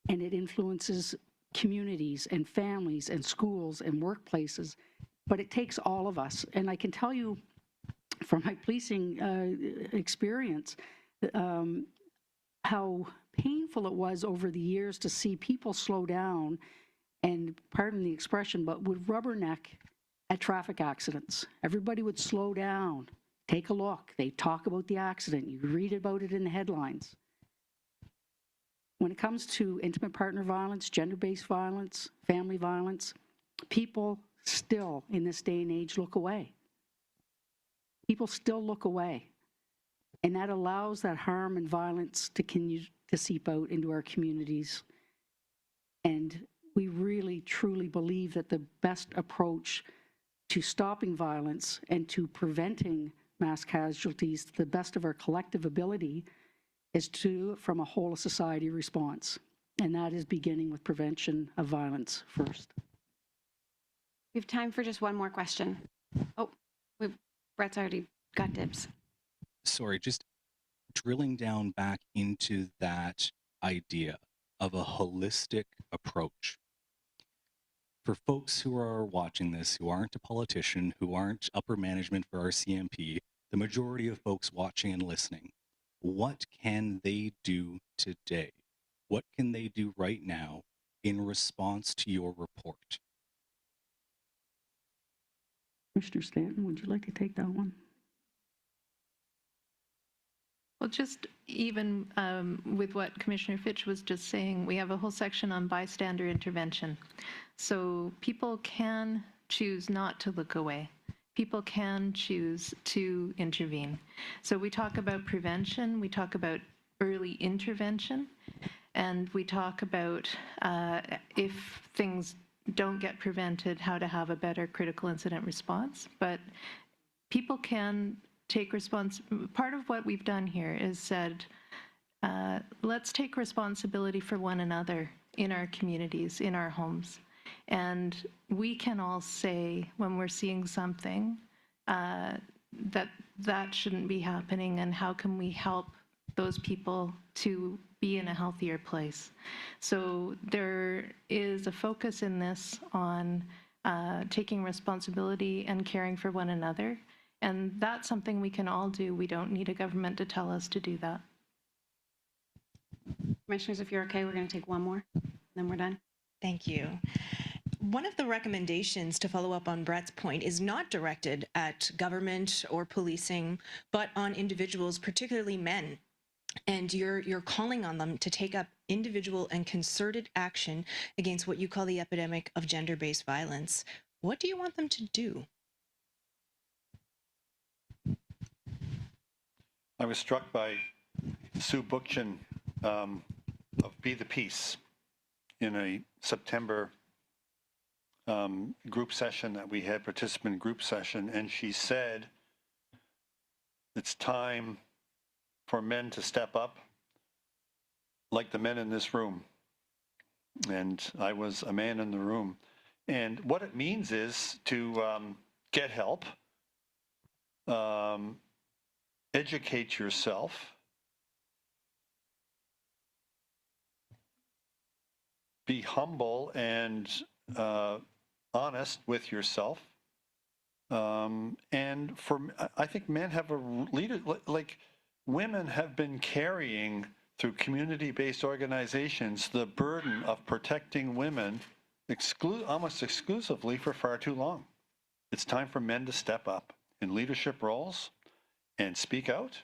and it influences communities and families and schools and workplaces, but it takes all of us. And I can tell you from my policing experience how painful it was over the years to see people slow down and, pardon the expression, but would rubberneck at traffic accidents. Everybody would slow down, take a look. They talk about the accident. You read about it in the headlines. When it comes to intimate partner violence, gender-based violence, family violence, people still, in this day and age, look away. People still look away. And that allows that harm and violence to continue to seep out into our communities. And we really, truly believe that the best approach to stopping violence and to preventing mass casualties to the best of our collective ability is to do it from a whole of society response. And that is beginning with prevention of violence first. We have time for just one more question. Oh, Brett's already got dibs. Sorry, just drilling down back into that idea of a holistic approach. For folks who are watching this, who aren't a politician, who aren't upper management for RCMP, the majority of folks watching and listening, what can they do today? What can they do right now in response to your report? Mr. Stanton, would you like to take that one? Well, just even with what Commissioner Fitch was just saying, we have a whole section on bystander intervention. So people can choose not to look away. People can choose to intervene. So we talk about prevention, we talk about early intervention, and we talk about if things don't get prevented, how to have a better critical incident response. But people can take part of what we've done here is said, let's take responsibility for one another in our communities, in our homes. And we can all say when we're seeing something that shouldn't be happening, and how can we help those people to be in a healthier place. So there is a focus in this on taking responsibility and caring for one another. And that's something we can all do. We don't need a government to tell us to do that. Commissioners, if you're okay, we're going to take one more, then we're done. Thank you. One of the recommendations, to follow up on Brett's point, is not directed at government or policing, but on individuals, particularly men. And you're calling on them to take up individual and concerted action against what you call the epidemic of gender-based violence. What do you want them to do? I was struck by Sue Bookchin of Be the Peace in a September group session that we had, participant group session, and she said it's time for men to step up like the men in this room. And I was a man in the room. And what it means is to get help, educate yourself, be humble and honest with yourself. And I think men have a leader, like women have been carrying through community-based organizations the burden of protecting women almost exclusively for far too long. It's time for men to step up in leadership roles and speak out.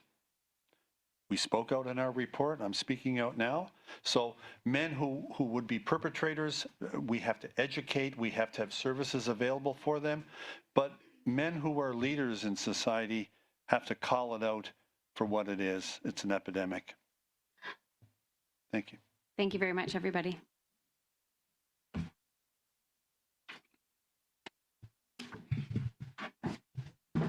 We spoke out in our report. I'm speaking out now. So men who would be perpetrators, we have to educate. We have to have services available for them. But men who are leaders in society have to call it out for what it is. It's an epidemic. Thank you. Thank you very much, everybody.